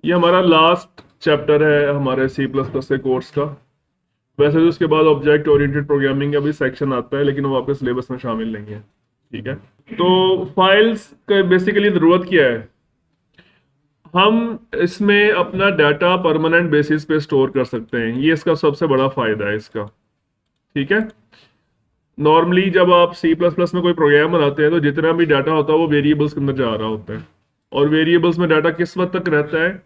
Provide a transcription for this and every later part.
ये हमारा last chapter है हमारे सी प्लस प्लस के कोर्स का। वैसे तो उसके बाद ऑब्जेक्ट ओरिएंटेड प्रोग्रामिंग का भी सेक्शन आता है, लेकिन वो आपके सिलेबस में शामिल नहीं है। ठीक है। तो फाइल्स का बेसिकली जरूरत क्या है? हम इसमें अपना डाटा परमानेंट बेसिस पे स्टोर कर सकते हैं, ये इसका सबसे बड़ा फायदा है इसका। ठीक है। नॉर्मली जब आप सी प्लस प्लस में कोई प्रोग्राम बनाते हैं तो जितना भी डाटा होता है वो वेरिएबल्स के अंदर जा रहा होता है। और वेरिएबल्स में डाटा किस वक्त तक रहता है?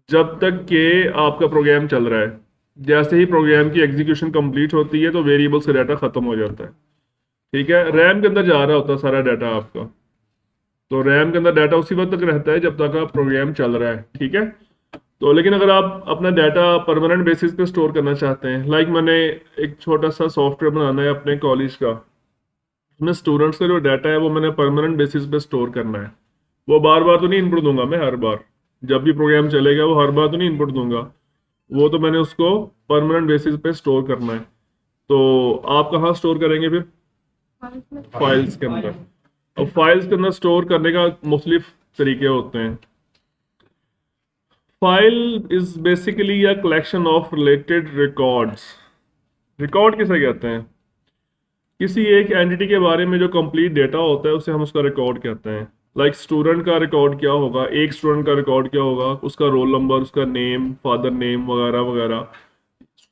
जब तक कि आपका प्रोग्राम चल रहा है। जैसे ही प्रोग्राम की एग्जीक्यूशन कंप्लीट होती है तो वेरिएबल्स का डाटा खत्म हो जाता है। ठीक है। रैम के अंदर जा रहा होता है सारा डाटा आपका। तो रैम के अंदर डाटा उसी वक्त तक रहता है जब तक आप प्रोग्राम चल रहा है। ठीक है। तो लेकिन अगर आप अपना डाटा परमानेंट बेसिस पे स्टोर करना चाहते हैं, लाइक मैंने एक छोटा सा सॉफ्टवेयर बनाना है अपने कॉलेज का, उसमें स्टूडेंट्स का जो डाटा है वो मैंने परमानेंट बेसिस पे स्टोर करना है। वो बार बार तो नहीं इनपुट दूंगा मैं हर बार। जब भी प्रोग्राम चलेगा वो हर बार तो नहीं इनपुट दूंगा। वो तो मैंने उसको परमानेंट बेसिस पे स्टोर करना है। तो आप कहाँ स्टोर करेंगे फिर? फाइल्स के अंदर। अब फाइल्स के अंदर स्टोर करने का मुख्तलिफ तरीके होते हैं। File is basically a collection of related records. Record किसे कहते हैं? किसी एक एंटिटी के बारे में जो कंप्लीट डेटा होता है उसे हम उसका रिकॉर्ड कहते हैं। लाइक स्टूडेंट का रिकॉर्ड क्या होगा, एक स्टूडेंट का रिकॉर्ड क्या होगा, उसका रोल नंबर, उसका नेम, फादर नेम वगैरह वगैरह,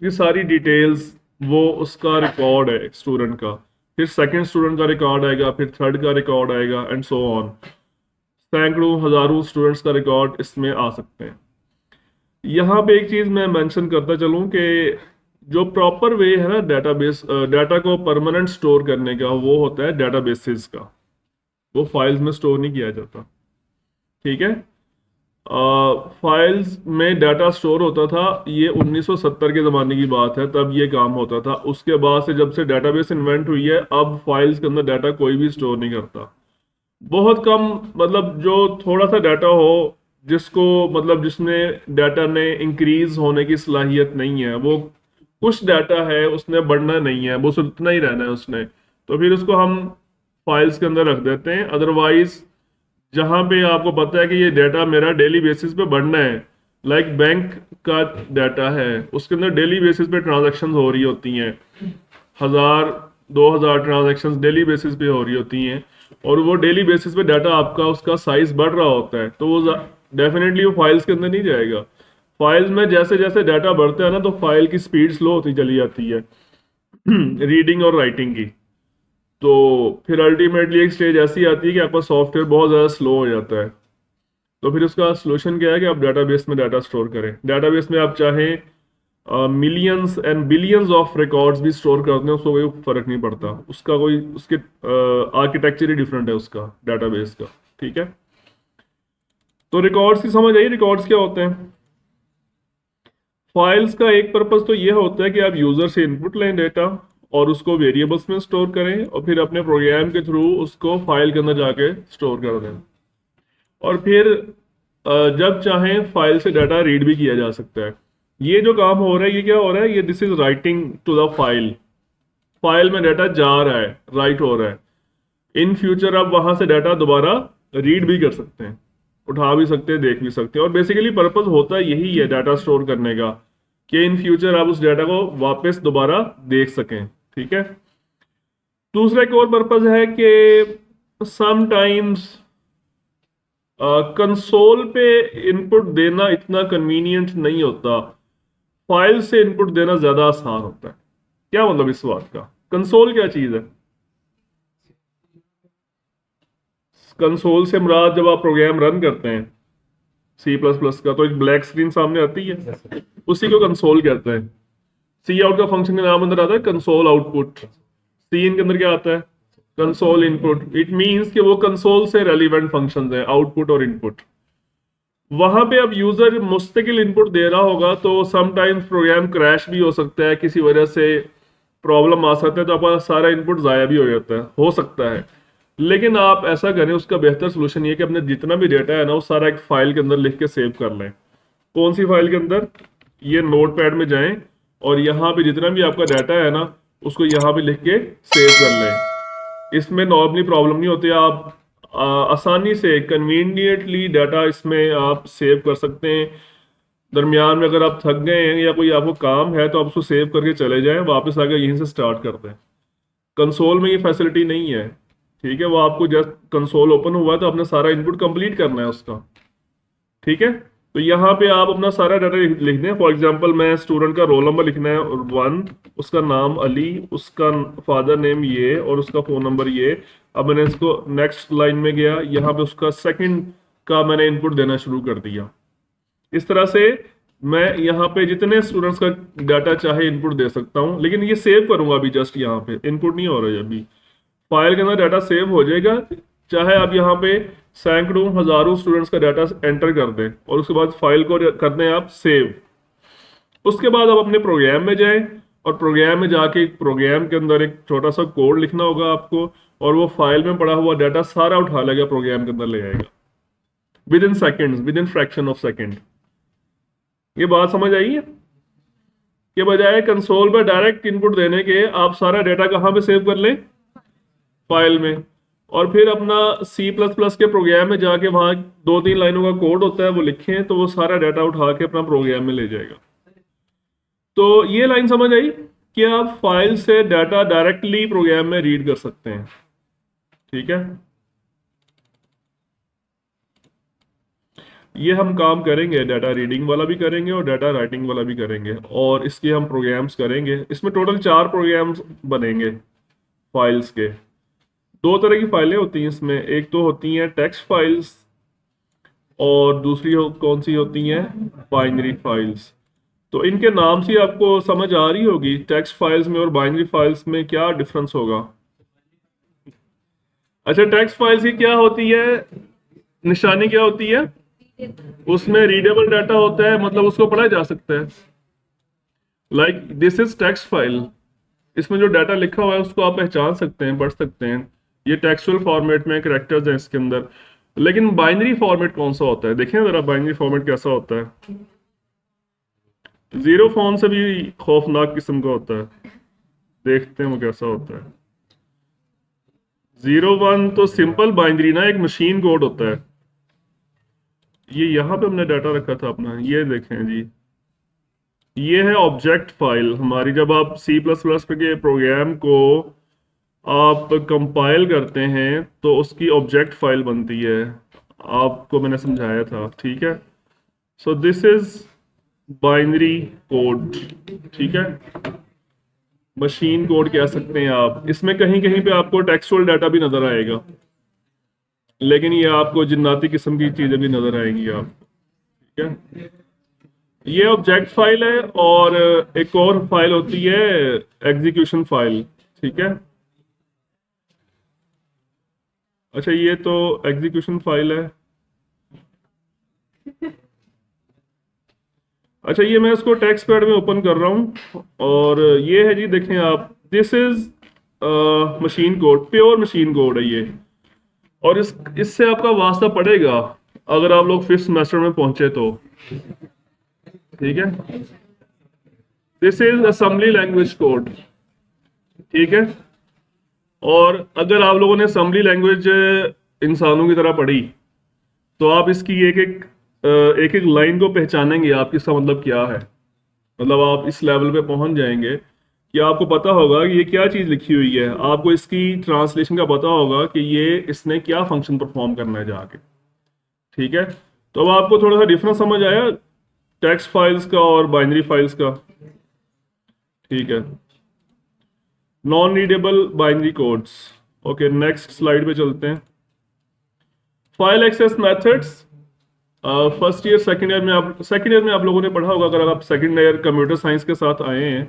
ये सारी डिटेल्स, वो उसका रिकॉर्ड है स्टूडेंट का। फिर सेकंड स्टूडेंट का रिकॉर्ड आएगा, फिर थर्ड का रिकॉर्ड आएगा, एंड सो ऑन। सैकड़ों हजारों स्टूडेंट्स का रिकॉर्ड इसमें आ सकते हैं। यहाँ पे एक चीज मैं मेंशन करता चलूं कि जो प्रॉपर वे है ना डेटाबेस डाटा को परमानेंट स्टोर करने का, वो होता है डेटाबेसेस का। वो फाइल्स में स्टोर नहीं किया जाता। ठीक है। फाइल्स में डाटा स्टोर होता था, ये 1970 के ज़माने की बात है, तब ये काम होता था। उसके बाद से जब से डाटाबेस इन्वेंट हुई है, अब फाइल्स के अंदर डाटा कोई भी स्टोर नहीं करता। बहुत कम, मतलब जो थोड़ा सा डाटा हो, जिसको मतलब जिसमें डाटा ने इंक्रीज होने की सलाहियत नहीं है, वो कुछ डाटा है उसने बढ़ना नहीं है, वो उतना ही रहना है उसने, तो फिर उसको हम फाइल्स के अंदर रख देते हैं। अदरवाइज जहां पे आपको पता है कि ये डाटा मेरा डेली बेसिस पे बढ़ना है, लाइक बैंक का डाटा है, उसके अंदर डेली बेसिस पे ट्रांजैक्शन हो रही होती हैं, 1000 2000 ट्रांजैक्शन डेली बेसिस पे हो रही होती हैं, और वो डेली बेसिस पे डाटा आपका उसका साइज बढ़ रहा होता है, तो वो डेफिनेटली वो फाइल्स के अंदर नहीं जाएगा। फाइल्स में जैसे जैसे डाटा बढ़ता है ना, तो फाइल की स्पीड स्लो होती चली जाती है रीडिंग और राइटिंग की। तो फिर अल्टीमेटली एक स्टेज ऐसी आती है कि आपका सॉफ्टवेयर बहुत ज़्यादा स्लो हो जाता है। तो फिर उसका सोल्यूशन क्या है कि आप डाटाबेस में डाटा स्टोर करें। डाटाबेस में आप चाहें millions and billions of records भी स्टोर करते हैं, उसको कोई फर्क नहीं पड़ता, उसका कोई उसके आर्किटेक्चर ही डिफरेंट है उसका डाटाबेस का। ठीक है। तो रिकॉर्ड्स की समझ आई? रिकॉर्ड्स क्या होते हैं? फाइल्स का एक पर्पस तो ये होता है कि आप यूजर से इनपुट लें डेटा, और उसको वेरिएबल्स में स्टोर करें, और फिर अपने प्रोग्राम के थ्रू उसको फाइल के अंदर जाके स्टोर कर दें। और फिर जब चाहें फाइल से डाटा रीड भी किया जा सकता है। ये जो काम हो रहा है, ये क्या हो रहा है, ये this is writing to the file. File में डाटा जा रहा है, राइट हो रहा है। इन फ्यूचर आप वहां से डाटा दोबारा रीड भी कर सकते हैं, उठा भी सकते हैं, देख भी सकते हैं। और बेसिकली पर्पस होता यही है डाटा स्टोर करने का, कि इन फ्यूचर आप उस डाटा को वापस दोबारा देख सकें। ठीक है। दूसरा एक और पर्पस है कि समटाइम्स कंसोल पे इनपुट देना इतना कन्वीनियंट नहीं होता, फाइल से इनपुट देना ज्यादा आसान होता है। क्या मतलब इस बात का? कंसोल क्या चीज है? कंसोल से मुराद जब आप प्रोग्राम रन करते हैं सी प्लस प्लस का, तो एक ब्लैक स्क्रीन सामने आती है, उसी को कंसोल कहते हैं। सी आउट का फंक्शन के नाम अंदर आता है कंसोल आउटपुट। सी इन के अंदर क्या आता है? Console input. इट मींस कि वो कंसोल से रेलिवेंट फंक्शंस हैं, आउटपुट और इनपुट। वहां पे अब यूजर मुस्तकिल इनपुट दे रहा होगा, तो समटाइम्स प्रोग्राम क्रैश भी हो सकता है, किसी वजह से प्रॉब्लम आ सकता है, तो आपका सारा इनपुट जाया भी हो जाता है, हो सकता है। लेकिन आप ऐसा करें, उसका बेहतर सोल्यूशन ये है कि अपने जितना भी डेटा है ना, वो सारा एक फाइल के अंदर लिख के सेव कर लें। कौन सी फाइल के अंदर? ये नोट पैड में जाएं, और यहाँ पे जितना भी आपका डाटा है ना, उसको यहाँ पे लिख के सेव कर लें। इसमें नॉर्मली प्रॉब्लम नहीं होती। आप आसानी से कन्वीनियंटली डाटा इसमें आप सेव कर सकते हैं। दरमियान में अगर आप थक गए हैं या कोई आपको काम है तो आप उसको सेव करके चले जाएं, वापस आकर यहीं से स्टार्ट कर दें। कंसोल में ये फैसिलिटी नहीं है, ठीक है। वो आपको जस्ट कंसोल ओपन हुआ है तो आपने सारा इनपुट कंप्लीट करना है उसका, ठीक है। तो यहाँ पे आप अपना सारा डाटा लिख दें। फॉर एग्जांपल मैं स्टूडेंट का रोल नंबर लिखना है 1, उसका नाम अली, उसका फादर नेम ये और उसका फ़ोन नंबर ये। अब मैंने इसको नेक्स्ट लाइन में गया, यहाँ पे उसका सेकंड का मैंने इनपुट देना शुरू कर दिया। इस तरह से मैं यहाँ पे जितने स्टूडेंट्स का डाटा चाहे इनपुट दे सकता हूँ, लेकिन ये सेव करूंगा अभी, जस्ट यहाँ पे इनपुट नहीं हो रहा है अभी। फाइल के अंदर डाटा सेव हो जाएगा, चाहे आप यहाँ पे सैकड़ों हजारों स्टूडेंट्स का डाटा एंटर कर दें और उसके बाद फाइल को कर दें आप सेव। उसके बाद आप अपने प्रोग्राम में जाएं और प्रोग्राम में जाके प्रोग्राम के अंदर एक छोटा सा कोड लिखना होगा आपको, और वो फाइल में पड़ा हुआ डाटा सारा उठा लेगा, प्रोग्राम के अंदर ले आएगा with in seconds, with in fraction of second. ये बात समझ आई है कि बजाय कंसोल पर डायरेक्ट इनपुट देने के आप सारा डाटा कहाँ पे सेव कर लें, फाइल में, और फिर अपना C++ के प्रोग्राम में जाके वहां 2-3 लाइनों का कोड होता है वो लिखें तो वो सारा डाटा उठा के अपना प्रोग्राम में ले जाएगा। तो ये लाइन समझ आई कि आप फाइल से डाटा डायरेक्टली प्रोग्राम में रीड कर सकते हैं, ठीक है। ये हम काम करेंगे, डाटा रीडिंग वाला भी करेंगे और डाटा राइटिंग वाला भी करेंगे, और इसके हम प्रोग्राम्स करेंगे। इसमें टोटल 4 प्रोग्राम्स बनेंगे फाइल्स के। 2 तरह की फाइलें होती हैं इसमें, एक तो होती हैं टेक्स्ट फाइल्स और दूसरी कौन सी होती हैं, बाइनरी फाइल्स। तो इनके नाम से आपको समझ आ रही होगी टेक्स्ट फाइल्स में और बाइनरी फाइल्स में क्या डिफरेंस होगा। अच्छा, टेक्स्ट फाइल्स की क्या होती है, निशानी क्या होती है, उसमें रीडेबल डाटा होता है, मतलब उसको पढ़ा जा सकता है। Like this is text file, इसमें जो डाटा लिखा हुआ है उसको आप पहचान सकते हैं, पढ़ सकते हैं। ये टेक्सचुअल फॉर्मेट में कैरेक्टर्स हैं इसके अंदर। लेकिन बाइनरी फॉर्मेट कौन सा होता है, देखें जरा बाइनरी फॉर्मेट कैसा होता है। 0 फॉर्म से भी खौफनाक किस्म का होता है, देखते हैं वो कैसा होता है। 0-1 तो सिंपल बाइनरी ना, एक मशीन कोड होता है। ये यहाँ पे हमने डाटा रखा था अपना, ये देखें जी, ये है ऑब्जेक्ट फाइल हमारी। जब आप C++ के प्रोग्राम को आप कंपाइल करते हैं तो उसकी ऑब्जेक्ट फाइल बनती है, आपको मैंने समझाया था, ठीक है। So this is binary code, ठीक है, मशीन कोड कह सकते हैं आप। इसमें कहीं कहीं पे आपको टेक्सचुअल डाटा भी नजर आएगा, लेकिन ये आपको जिन्नाती किस्म की चीजें भी नजर आएंगी आपको, ठीक है। ये ऑब्जेक्ट फाइल है, और एक और फाइल होती है एग्जीक्यूशन फाइल, ठीक है। अच्छा, ये तो एग्जीक्यूशन फाइल है। अच्छा, ये मैं इसको टेक्स्ट पैड में ओपन कर रहा हूँ, और ये है जी, देखें आप, this is machine code, pure machine code है ये। और इससे आपका वास्ता पड़ेगा अगर आप लोग 5th सेमेस्टर में पहुंचे तो, ठीक है। This is assembly language code, ठीक है। और अगर आप लोगों ने असेंबली लैंग्वेज इंसानों की तरह पढ़ी तो आप इसकी एक एक लाइन को पहचानेंगे आप इसका मतलब क्या है। मतलब आप इस लेवल पे पहुंच जाएंगे कि आपको पता होगा कि ये क्या चीज़ लिखी हुई है, आपको इसकी ट्रांसलेशन का पता होगा कि ये इसने क्या फंक्शन परफॉर्म करना है जाके, ठीक है। तो अब आपको थोड़ा सा डिफरेंस समझ आया टेक्स्ट फाइल्स का और बाइनरी फाइल्स का, ठीक है। Non readable binary codes, okay, next slide पे चलते हैं। File access methods, first year second year में आप लोगों ने पढ़ा होगा, अगर आप सेकंड ईयर कंप्यूटर साइंस के साथ आए हैं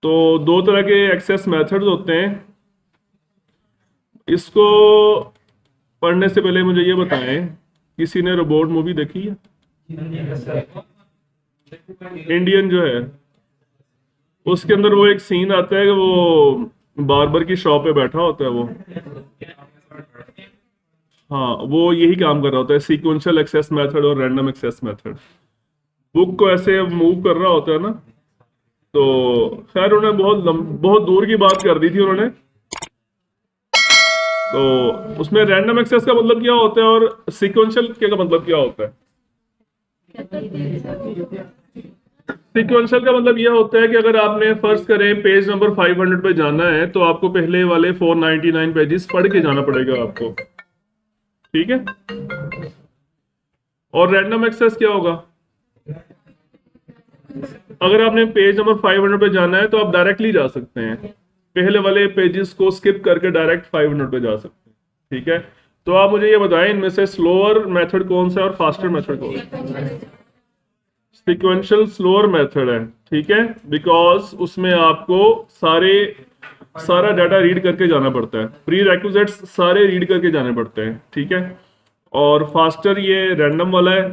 तो 2 तरह के एक्सेस मेथड्स होते हैं। इसको पढ़ने से पहले मुझे ये बताएं, किसी ने रोबोट मूवी देखी है? इंडियन जो है, उसके अंदर वो एक सीन आता है कि वो बार्बर की शॉप पे बैठा होता है वो, हाँ, वो यही काम कर रहा होता है, सीक्वेंशियल एक्सेस मेथड और रैंडम एक्सेस मेथड। बुक को ऐसे मूव कर रहा होता है ना, तो खैर उन्होंने बहुत दूर की बात कर दी थी उन्होंने। तो उसमें रैंडम एक्सेस का मतलब क्या होता है और सीक्वेंशियल का मतलब क्या होता है? सीक्वेंशियल का मतलब यह होता है कि अगर आपने फर्ज करें पेज नंबर 500 पे जाना है तो आपको पहले वाले 499 पेजेस पढ़ के जाना पड़ेगा आपको, ठीक है। और रैंडम एक्सेस क्या होगा? अगर आपने पेज नंबर 500 पे जाना है तो आप डायरेक्टली जा सकते हैं, पहले वाले पेजेस को स्किप करके डायरेक्ट 500 पे जा सकते हैं, ठीक है। तो आप मुझे ये बताएं इनमें से स्लोअर मेथड कौन सा है और फास्टर मेथड कौन सा है? सिक्वेंशियल स्लोअर मेथड है, ठीक है, बिकॉज उसमें आपको सारा डाटा रीड करके जाना पड़ता है, प्री रेक्विजिट्स सारे रीड करके जाने पड़ते हैं, ठीक है। और फास्टर ये रैंडम वाला है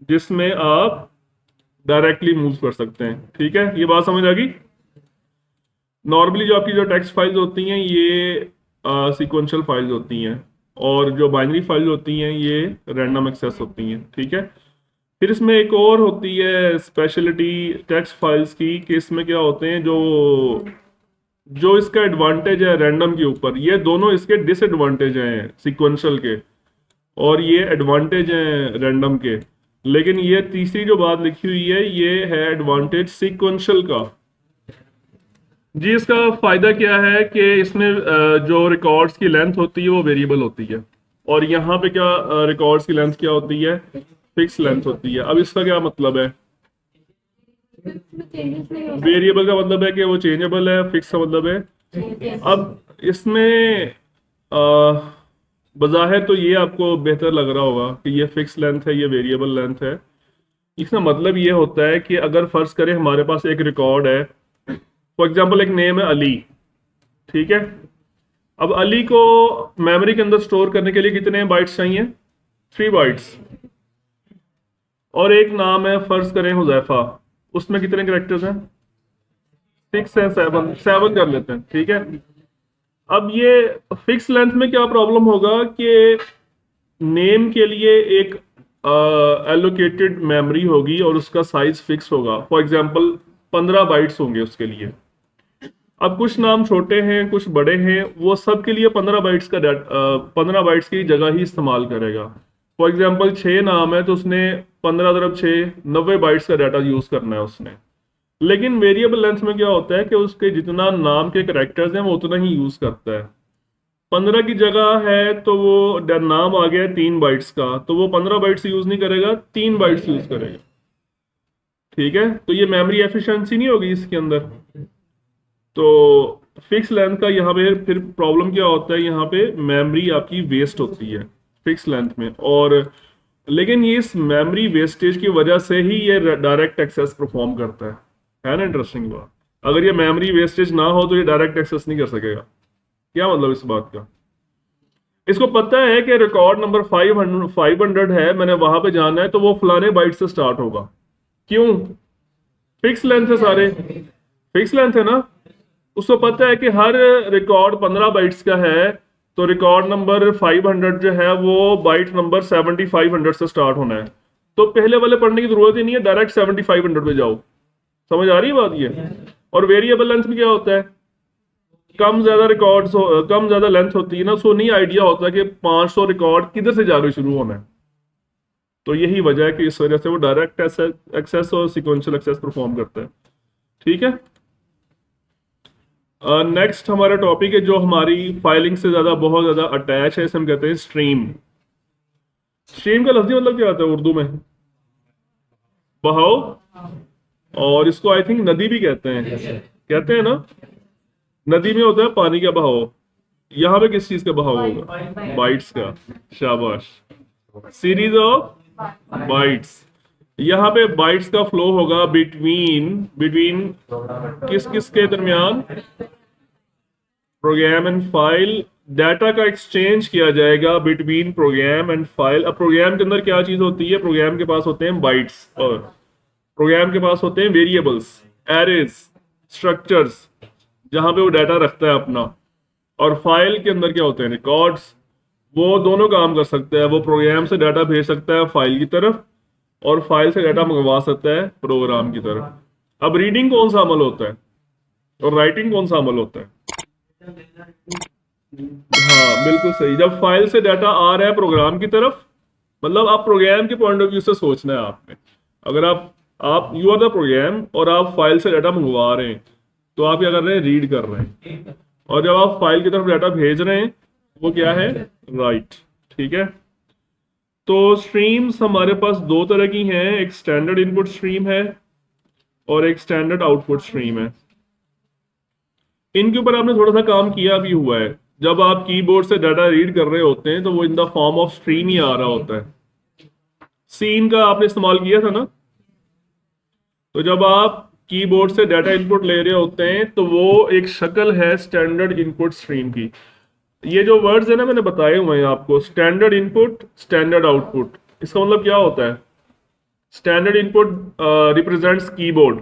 जिसमें आप डायरेक्टली मूव कर सकते हैं, ठीक है। ये बात समझ आ गई? नॉर्मली जो आपकी जो टेक्स्ट फाइल्स होती हैं ये सीक्वेंशियल फाइल्स होती हैं और जो बाइनरी फाइल्स होती हैं ये रैंडम एक्सेस होती हैं, ठीक है। फिर इसमें एक और होती है स्पेशलिटी टेक्स्ट फाइल्स की कि इसमें क्या होते हैं जो जो इसका एडवांटेज है रैंडम के ऊपर, ये दोनों इसके डिसएडवांटेज हैं सीक्वेंशियल के और ये एडवांटेज हैं रैंडम के। लेकिन ये तीसरी जो बात लिखी हुई है ये है एडवांटेज सीक्वेंशियल का। जी, इसका फायदा क्या है कि इसमें जो रिकॉर्ड्स की लेंथ होती है वो वेरिएबल होती है और यहाँ पे क्या रिकॉर्ड्स की लेंथ क्या होती है? फिक्स लेंथ होती है। अब इसका क्या मतलब है? वेरिएबल का मतलब है कि वो चेंजेबल है, फिक्स का मतलब है। अब इसमें बज़ाहिर तो ये आपको बेहतर लग रहा होगा कि ये फिक्स लेंथ है, ये वेरिएबल लेंथ है। इसका मतलब ये होता है कि अगर फर्ज करें हमारे पास एक रिकॉर्ड है, फॉर एग्जाम्पल एक नेम है अली, ठीक है। अब अली को मेमोरी के अंदर स्टोर करने के लिए कितने बाइट्स चाहिए? 3 बाइट्स। और एक नाम है फर्ज करें हुजैफा, उसमें कितने कैरेक्टर्स हैं? 6 है, 7 कर लेते हैं, ठीक है। अब ये फिक्स लेंथ में क्या प्रॉब्लम होगा कि नेम के लिए एक एलोकेटेड मेमोरी होगी और उसका साइज फिक्स होगा, फॉर एग्जांपल 15 बाइट्स होंगे उसके लिए। अब कुछ नाम छोटे हैं कुछ बड़े हैं, वो सब के लिए 15 बाइट्स का 15 बाइट्स की जगह ही इस्तेमाल करेगा। फॉर एग्जांपल 6 नाम है तो उसने 15 × 6 90 बाइट्स का डाटा यूज करना है उसने। लेकिन वेरिएबल लेंथ में क्या होता है कि उसके जितना नाम के करेक्टर्स हैं वो उतना ही यूज करता है। 15 की जगह है तो वो नाम आ गया 3 बाइट्स का, तो वो 15 बाइट्स यूज नहीं करेगा, 3 बाइट्स यूज करेगा, ठीक है। तो ये मेमोरी एफिशिएंसी नहीं होगी इसके अंदर। तो फिक्स लेंथ का यहाँ पे फिर प्रॉब्लम क्या होता है, यहाँ पे मेमोरी आपकी वेस्ट होती है फिक्स लेंथ में। और लेकिन ये इस मेमोरी वेस्टेज की वजह से ही ये डायरेक्ट एक्सेस परफॉर्म करता है ना। इंटरेस्टिंग बात, अगर ये मेमोरी वेस्टेज ना हो तो ये डायरेक्ट एक्सेस नहीं कर सकेगा। क्या मतलब इस बात का? इसको पता है कि रिकॉर्ड नंबर 500 है, मैंने वहां पे जाना है तो वो फलाने बाइट से स्टार्ट होगा। क्यों? फिक्स लेंथ है, सारे फिक्स लेंथ है ना। उसको पता है कि हर रिकॉर्ड 15 बाइट्स का है, तो रिकॉर्ड नंबर 500 जो है वो बाइट नंबर 7500 से स्टार्ट होना है। तो पहले वाले पढ़ने की जरूरत ही नहीं है, डायरेक्ट 7500 पे जाओ। समझ आ रही है बात ये? और वेरिएबल लेंथ में क्या होता है, कम ज्यादा रिकॉर्ड्स कम ज्यादा लेंथ होती है ना, उसको नहीं आइडिया होता कि 500 रिकॉर्ड किधर से जाकर शुरू होना है। तो यही वजह है कि इस वजह से वो डायरेक्ट एक्सेस और सिक्वेंशियल एक्सेस परफॉर्म करता है, ठीक है। नेक्स्ट हमारा टॉपिक है जो हमारी फाइलिंग से ज्यादा बहुत ज्यादा अटैच है, इसे हम कहते हैं स्ट्रीम। स्ट्रीम का लफ्जी मतलब क्या होता है उर्दू में? बहाव। और इसको आई थिंक नदी भी कहते हैं ना। नदी में होता है पानी का बहाव, यहाँ पे किस चीज का बहाव होगा? बाइट्स का। शाबाश, सीरीज ऑफ बाइट्स। यहाँ पे बाइट्स का फ्लो होगा बिटवीन बिटवीन किस किस के दरमियान? Program and file. डाटा का एक्सचेंज किया जाएगा बिटवीन प्रोग्राम एंड फाइल। अब प्रोग्राम के अंदर क्या चीज होती है? प्रोग्राम के पास होते हैं बाइट्स और प्रोग्राम के पास होते हैं वेरिएबल्स, एरेज, स्ट्रक्चर्स, जहां पे वो डाटा रखता है अपना। और फाइल के अंदर क्या होते हैं? रिकॉर्ड्स। वो दोनों काम कर सकता है, वो प्रोग्राम से डाटा भेज सकता है फाइल की तरफ और फाइल से डाटा मंगवा सकता है प्रोग्राम की तरफ। अब रीडिंग कौन सा अमल होता है और राइटिंग कौन सा अमल होता है? हाँ बिल्कुल सही। जब फाइल से डाटा आ रहा है प्रोग्राम की तरफ, मतलब आप प्रोग्राम के पॉइंट ऑफ व्यू से सोचना है आपने। अगर आप यू आर द प्रोग्राम और आप फाइल से डाटा मंगवा रहे हैं, तो आप क्या कर रहे हैं, रीड कर रहे हैं। और जब आप फाइल की तरफ डाटा भेज रहे हैं, वो क्या है, राइट। ठीक है। तो स्ट्रीम्स हमारे पास दो तरह की हैं, एक स्टैंडर्ड इनपुट स्ट्रीम है और एक स्टैंडर्ड आउटपुट स्ट्रीम है। इनके ऊपर आपने थोड़ा सा काम किया भी हुआ है। जब आप कीबोर्ड से डाटा रीड कर रहे होते हैं तो वो in the form of stream ही आ रहा होता है। सीन का आपने इस्तेमाल किया था ना। तो जब आप कीबोर्ड से डाटा इनपुट ले रहे होते हैं तो वो एक शक्ल है स्टैंडर्ड इनपुट स्ट्रीम की। ये जो वर्ड्स है ना मैंने बताए हुए हैं आपको, स्टैंडर्ड इनपुट, स्टैंडर्ड आउटपुट, इसका मतलब क्या होता है। Standard input represents keyboard.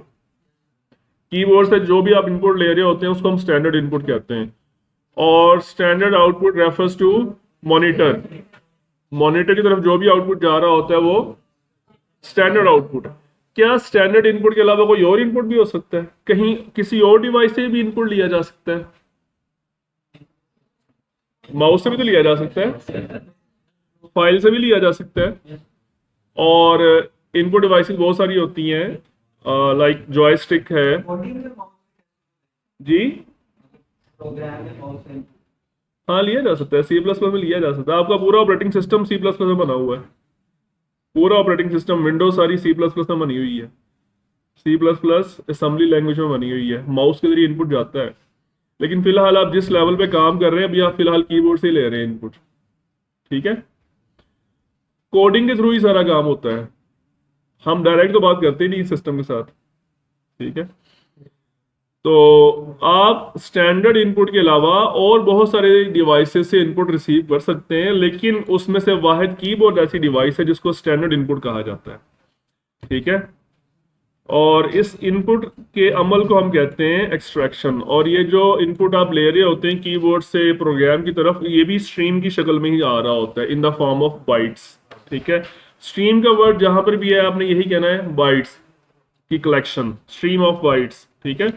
Keyboard से जो भी आप इनपुट ले रहे होते हैं उसको हम स्टैंडर्ड इनपुट कहते हैं। और standard output refers to monitor. Monitor की तरफ जो भी आउटपुट जा रहा होता है वो स्टैंडर्ड आउटपुट। क्या स्टैंडर्ड इनपुट के अलावा कोई और इनपुट भी हो सकता है, कहीं किसी और डिवाइस से भी इनपुट लिया जा सकता है। माउस से भी तो लिया जा सकता है, फाइल से भी लिया जा सकता है। और इनपुट डिवाइसेस बहुत सारी होती हैं, लाइक जॉयस्टिक है। जी। हाँ लिया जा सकता है, सी प्लस प्लस में लिया जा सकता है। आपका पूरा operating system C plus plus में बना हुआ है। पूरा ऑपरेटिंग सिस्टम विंडोज सारी सी प्लस प्लस में बनी हुई है। C plus plus assembly language में बनी हुई है, माउस के जरिए इनपुट जाता है। लेकिन फिलहाल आप जिस लेवल पे काम कर रहे हैं अभी आप फिलहाल कीबोर्ड से ही ले रहे हैं इनपुट। ठीक है। कोडिंग के थ्रू ही सारा काम होता है, हम डायरेक्ट तो बात करते ही नहीं सिस्टम के साथ। ठीक है। तो आप स्टैंडर्ड इनपुट के अलावा और बहुत सारे डिवाइसेस से इनपुट रिसीव कर सकते हैं, लेकिन उसमें से वाहिद कीबोर्ड ऐसी डिवाइस है जिसको स्टैंडर्ड इनपुट कहा जाता है। ठीक है। और इस इनपुट के अमल को हम कहते हैं एक्सट्रैक्शन। और ये जो इनपुट आप ले रहे होते हैं कीबोर्ड से प्रोग्राम की तरफ, ये भी स्ट्रीम की शक्ल में ही आ रहा होता है, इन द फॉर्म ऑफ बाइट्स। ठीक है। स्ट्रीम का वर्ड जहां पर भी है आपने यही कहना है, बाइट्स की कलेक्शन, स्ट्रीम ऑफ बाइट्स। ठीक है।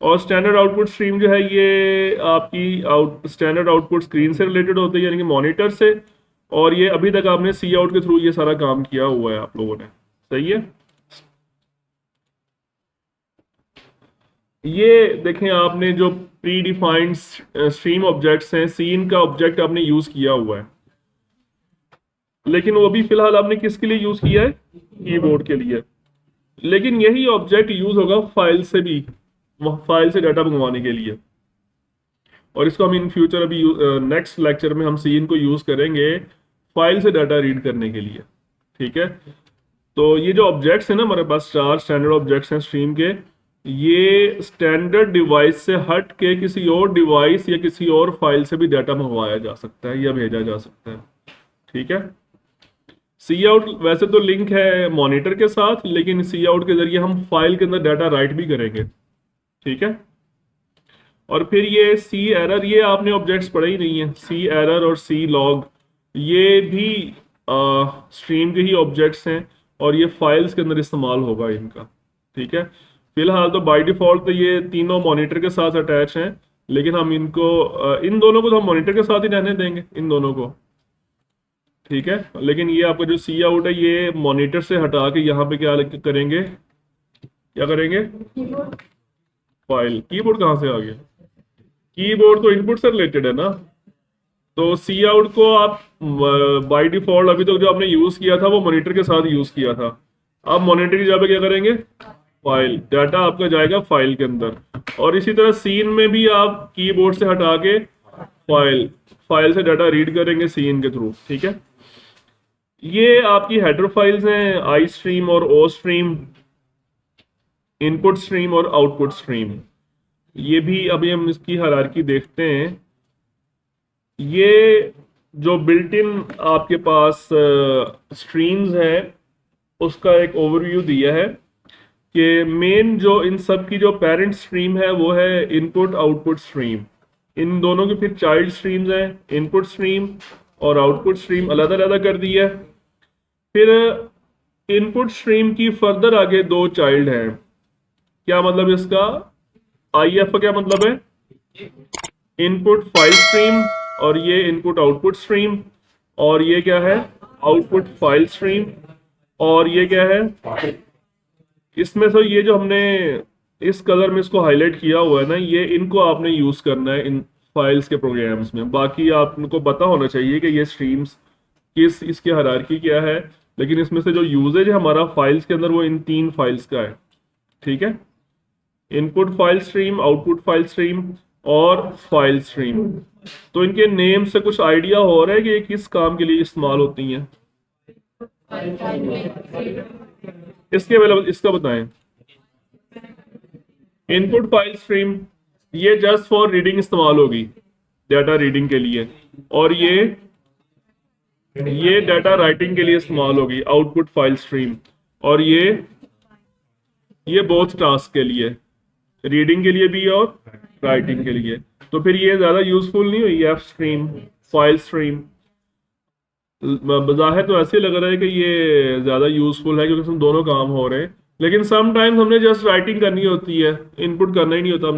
और स्टैंडर्ड आउटपुट स्ट्रीम जो है ये आपकी स्टैंडर्ड आउटपुट स्क्रीन से रिलेटेड होते हैं, यानी कि मॉनिटर से। और ये अभी तक आपने सी आउट के थ्रू ये सारा काम किया हुआ है आप लोगों ने। सही है। ये देखें, आपने जो प्री डिफाइंड स्ट्रीम ऑब्जेक्ट्स हैं, सीन का ऑब्जेक्ट आपने यूज किया हुआ है, लेकिन वो भी फिलहाल आपने किसके लिए यूज किया है, कीबोर्ड के लिए। लेकिन यही ऑब्जेक्ट यूज होगा फाइल से भी, फाइल से डाटा मंगवाने के लिए। और इसको हम इन फ्यूचर अभी नेक्स्ट लेक्चर में हम सीन को यूज करेंगे फाइल से डाटा रीड करने के लिए। ठीक है। तो ये जो ऑब्जेक्ट्स हैं ना हमारे पास, चार स्टैंडर्ड ऑब्जेक्ट्स हैं स्ट्रीम के, ये स्टैंडर्ड डिवाइस से हट के किसी और डिवाइस या किसी और फाइल से भी डाटा मंगवाया जा सकता है या भेजा जा सकता है। ठीक है। सी आउट वैसे तो लिंक है मॉनिटर के साथ, लेकिन सी आउट के जरिए हम फाइल के अंदर डाटा राइट भी करेंगे। ठीक है। और फिर ये सी एरर, ये आपने ऑब्जेक्ट्स पढ़े ही नहीं है, सी एरर और सी लॉग, ये भी स्ट्रीम के ही ऑब्जेक्ट्स हैं और ये फाइल्स के अंदर इस्तेमाल होगा इनका। ठीक है। फिलहाल तो बाय डिफॉल्ट तो ये तीनों मॉनिटर के साथ अटैच हैं, लेकिन हम इनको इन दोनों को तो हम मॉनिटर के साथ ही रहने देंगे, इन दोनों को। ठीक है। लेकिन ये आपका जो सी आउट है ये मॉनिटर से हटा के यहाँ पे क्या करेंगे, क्या करेंगे, फाइल। कीबोर्ड कहाँ से आ गया, कीबोर्ड तो इनपुट से रिलेटेड है ना। तो सी आउट को आप बाय डिफॉल्ट अभी तक जो आपने यूज किया था वो मॉनिटर के साथ यूज किया था। अब मॉनिटर की जगह पे क्या करेंगे, फाइल, डाटा आपका जाएगा फाइल के अंदर। और इसी तरह सीन में भी आप कीबोर्ड से हटा के फाइल, फाइल से डाटा रीड करेंगे सीन के थ्रू। ठीक है। ये आपकी हेडर फाइल्स हैं, आई स्ट्रीम और ओ स्ट्रीम, इनपुट स्ट्रीम और आउटपुट स्ट्रीम। ये भी अभी हम इसकी हायरार्की देखते हैं। ये जो बिल्ट इन आपके पास स्ट्रीम्स है उसका एक ओवरव्यू दिया है कि मेन जो इन सब की जो पेरेंट स्ट्रीम है वो है इनपुट आउटपुट स्ट्रीम। इन दोनों की फिर चाइल्ड स्ट्रीम्स हैं, इनपुट स्ट्रीम और आउटपुट स्ट्रीम अलग अलग कर दी है। फिर इनपुट स्ट्रीम की फर्दर आगे दो चाइल्ड हैं। क्या मतलब इसका, आई एफ का क्या मतलब है, इनपुट फाइल स्ट्रीम, और ये इनपुट आउटपुट स्ट्रीम, और ये क्या है, आउटपुट फाइल स्ट्रीम, और ये क्या है, इसमें से ये जो हमने इस कलर में इसको हाईलाइट किया हुआ है ना, ये इनको आपने यूज करना है इन फाइल्स के प्रोग्राम्स में। बाकी आपको पता होना चाहिए कि ये स्ट्रीम्स किस, इसकी हायरार्की क्या है, लेकिन इसमें से जो यूजेज है हमारा फाइल्स के अंदर वो इन 3 फाइल्स का है। ठीक है, input file stream, output file stream और फाइल स्ट्रीम। तो इनके नेम से कुछ आइडिया हो रहा है कि ये किस काम के लिए इस्तेमाल होती हैं? इसके अवेलेबल इसका बताएं। इनपुट फाइल स्ट्रीम ये जस्ट फॉर रीडिंग इस्तेमाल होगी, डाटा रीडिंग के लिए, और ये डाटा राइटिंग के लिए इस्तेमाल होगी, आउटपुट फाइल स्ट्रीम, और ये बोथ टास्क के लिए, रीडिंग के लिए भी और राइटिंग के लिए। तो फिर ये ज्यादा यूजफुल नहीं हुई एफ स्ट्रीम, फाइल स्ट्रीम? बज़ाहिर तो ऐसे लग रहा है कि ये ज्यादा यूजफुल है क्योंकि इसमें दोनों काम हो रहे हैं, लेकिन समटाइम्स हमने जस्ट राइटिंग करनी होती है, इनपुट करना ही नहीं होता,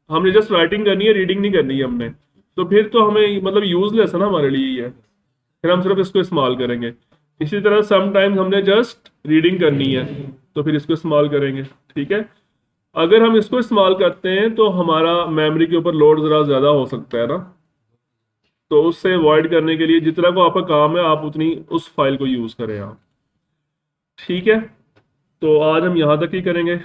हमने जस्ट राइटिंग करनी है, रीडिंग नहीं करनी है हमने। तो फिर तो हमें मतलब यूजलेस है ना हमारे लिए ये, फिर हम सिर्फ इसको इस्तेमाल करेंगे। इसी तरह समटाइम्स हमने जस्ट रीडिंग करनी है तो फिर इसको इस्तेमाल करेंगे। ठीक है, अगर हम इसको इस्तेमाल करते हैं तो हमारा मेमोरी के ऊपर लोड जरा ज्यादा हो सकता है ना, तो उससे अवॉइड करने के लिए जितना को आपका काम है आप उतनी उस फाइल को यूज करें आप। ठीक है, तो आज हम यहाँ तक ही करेंगे।